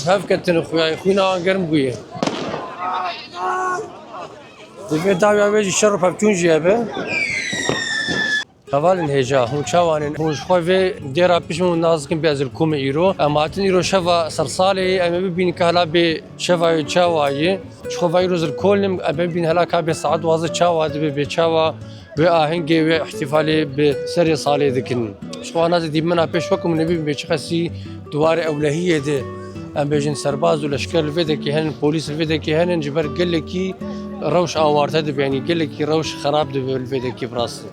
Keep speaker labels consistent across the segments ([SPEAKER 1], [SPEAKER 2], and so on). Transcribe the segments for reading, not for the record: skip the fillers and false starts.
[SPEAKER 1] هف كتن خوينا انقرم بويه دفع داوي عبيج الشرف هفتون جيبه Kavalin heja, hun çavanın, hun şove dera pişmun nazıkin bezil kume iro. Ama atin iro şeva sarsali, ama bibin kahla be şeva çavayı. Şova iro zil kolnim, ama bibin hala kabe saat vazı çava be çava ve ahengi ve ihtifali be seri sali dikin. Şova nazı dimena peş vakum nebi be çıkası duvar evlahiye de. Ama bejin serbaz ve leşker vedeki hen polis vedeki hen ciber geleki روش آوارته دب يعني قال لك روش خراب دب الفيديو براسي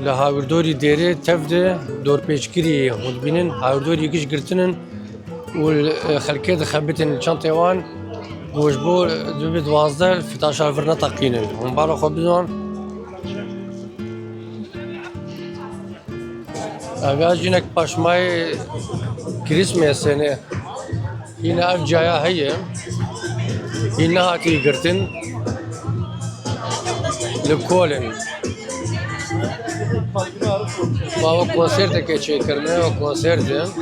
[SPEAKER 1] لهاوردوري ديري تفده دور بيشكري مدبينن هاوردوري يجيش قرتنن والخلكيد خبتن شانتيوان وجبو دبي دوازده في تاشا فرنا تقينن ومبارا خبزون أبياجينك باش ماي كريسماس سنة هنا أرجعها هي هنا هاتي قرتن لكولن ما هو كونسرت كيشي كرنا هو كونسرت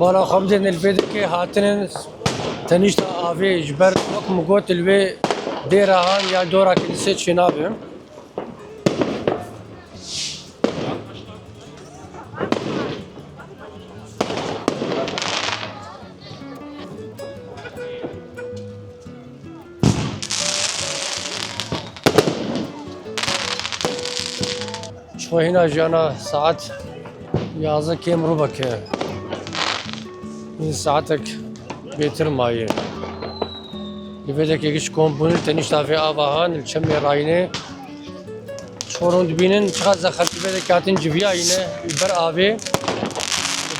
[SPEAKER 1] بالا خمسين الفيدكي هاتنن تنشت آفي جبر وكم قوت الوي ديرا هان يا دورا كنيسة شنابهم شو هنا جانا ساعات يازا كيم ربك من ساعتك بيتر مايه لبدك يجيش كومبوني تنشتا في آباهان الشمي راينه شورون دبينن شخص زخرت بدك كاتن جبيا ينه يبر آبي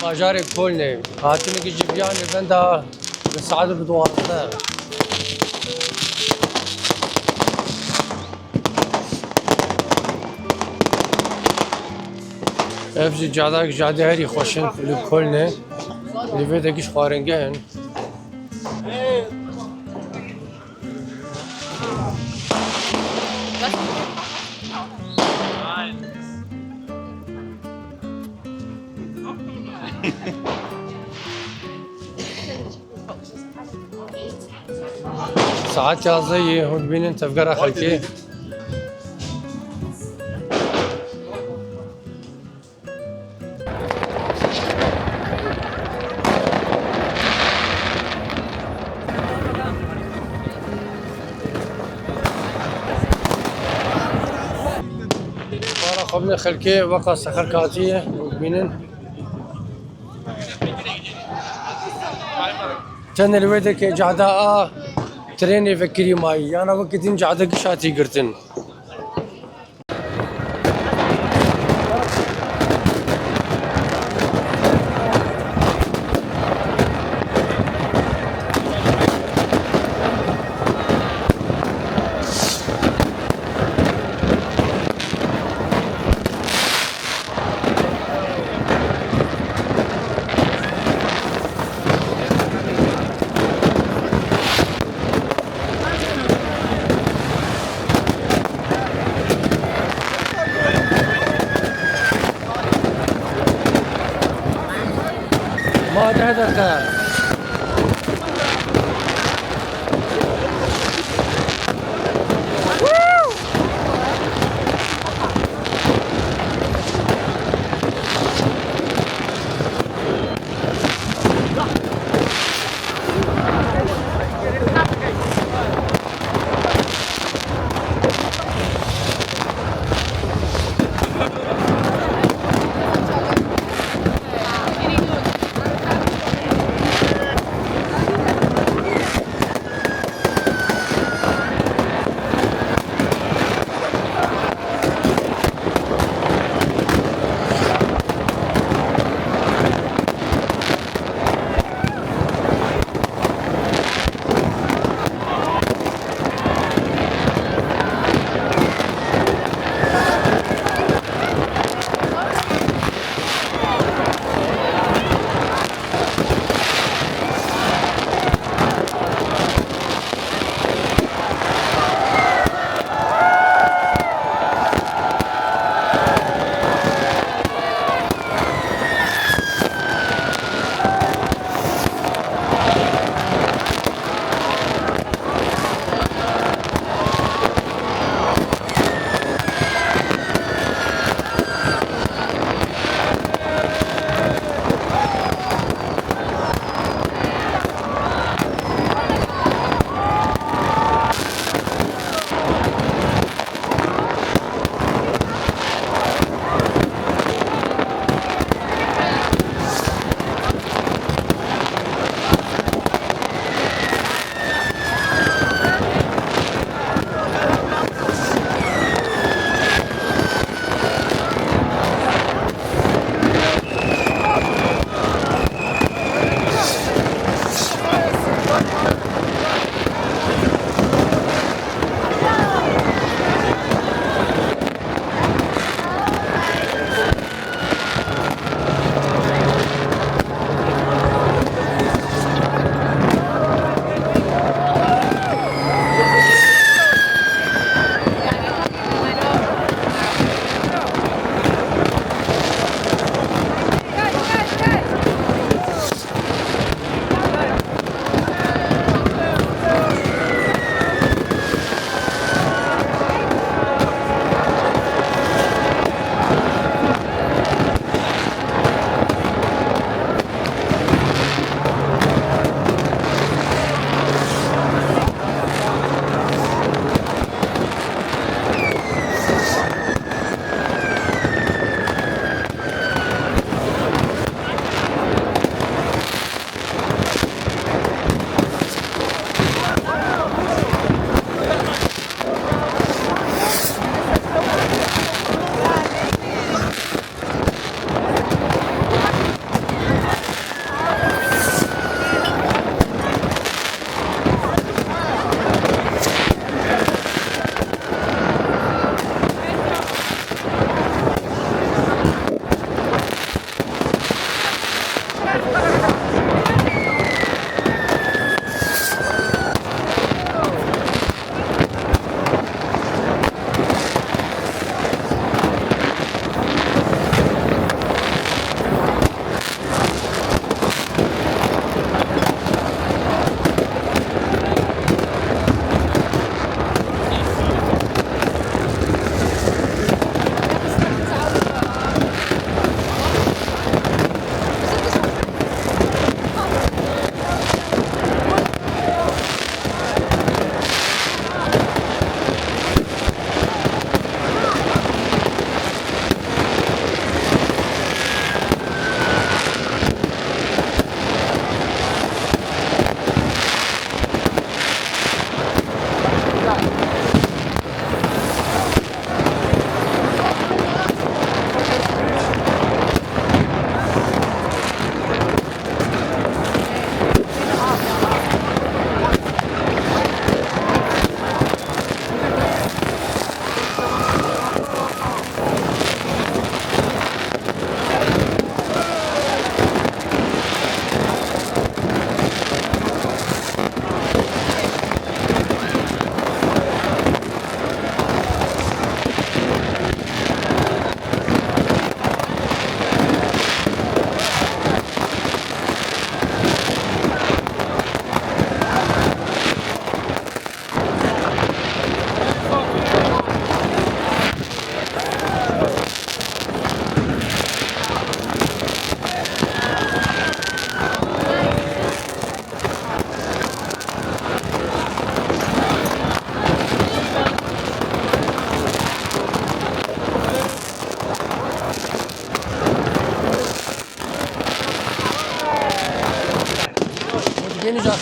[SPEAKER 1] باجار كولنه هاتن يجي جبيا نبندا بساعد بدوازده افجي جادك جاده هري خوشن لكولنه لبدكش خارنجهن ساعات جازية هون بين تفقر خلكي قبل خلكي وقع سخر كاتية بينن كان الويدك جعداء تريني فكري ماي انا وقتين جعداء قشاتي قرتن ما تهدرت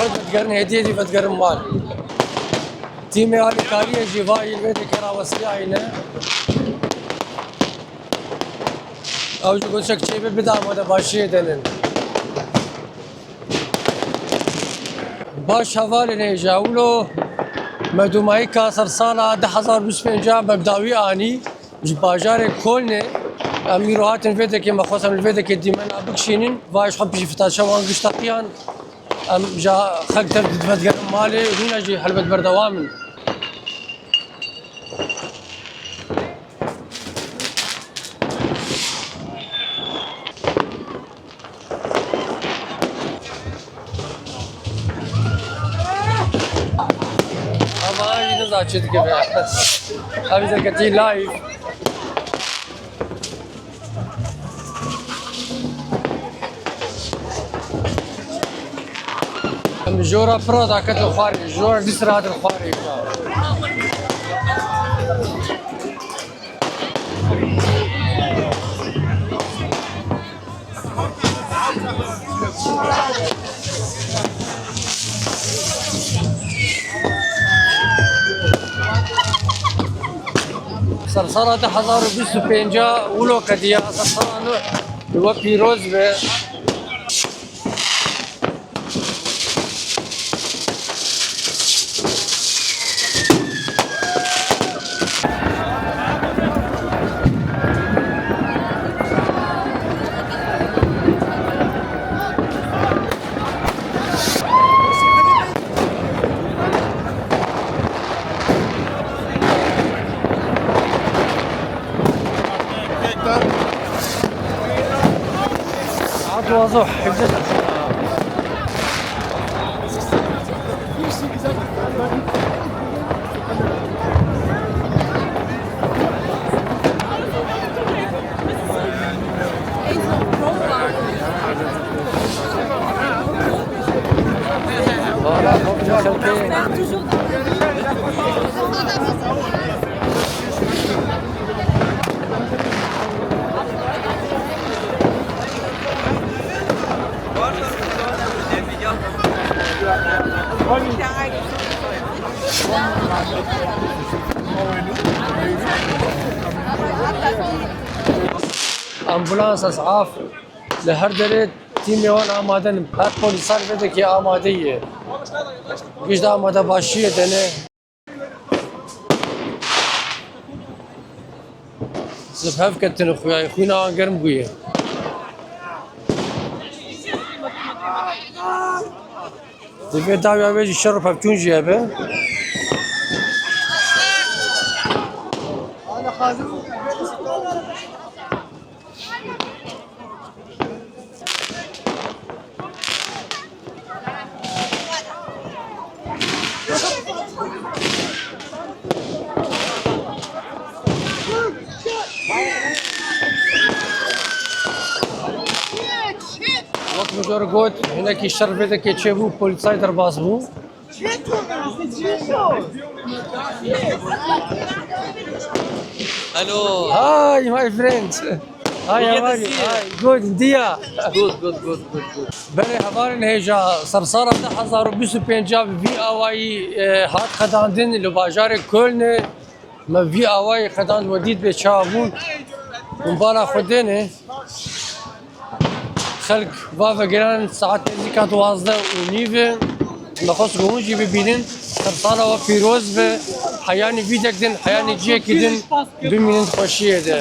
[SPEAKER 1] خود بتقرن هدية دي بتقرن مال تيمي هالي كارية جيفاي البيت كرا وسيعينه او جو قلت شيء بدا ماذا باشيه دنن باش حوالي نيجاولو مدومای کاسر سالا 1025 مبداوی آنی باجار کلنه امیروهات الفيدا كما خصم الفيدا كديما بكشينين واش حب شي فتاشه وانقشتقيان ام جا خلت تفدقر مالي هنا جي حلبة بردوامن اما هاي نزعت شد كذا هاي اذا كنتي لايف جورا فرودا كتو خارج جورا ديسرات الخارج صرصرة 1025 ولو كديا صرصرة هو بيروز به واضح امبولانس اسعاف لهر دره تیمی وان آمادن هر پلیسان بده که آماده ایه بیشتر آماده باشیه دنه زبهف کتن خویای خوینا آنگرم گویه دیگه داوی آویجی شرف هفتون جیبه وقت مجور گوت هناك الشرف بده که چه بو پلیسای در باز بو
[SPEAKER 2] Hello.
[SPEAKER 1] Hi my friends. Hi how are you? Hi good dia.
[SPEAKER 2] Good.
[SPEAKER 1] بله هوارن هجا صرصارة 1025 في آوایی هات خداندن لباجار کلن ما في آوایی خداند ودید به چابون مبالا خودنه خلق وافا گران ساعت نزدیکا 12 و نیوه نخواست گمونجی ببینن صرصارة و پیروز به حیانی ویدک دن حیانی جیکی دن بمینند خوشیه ده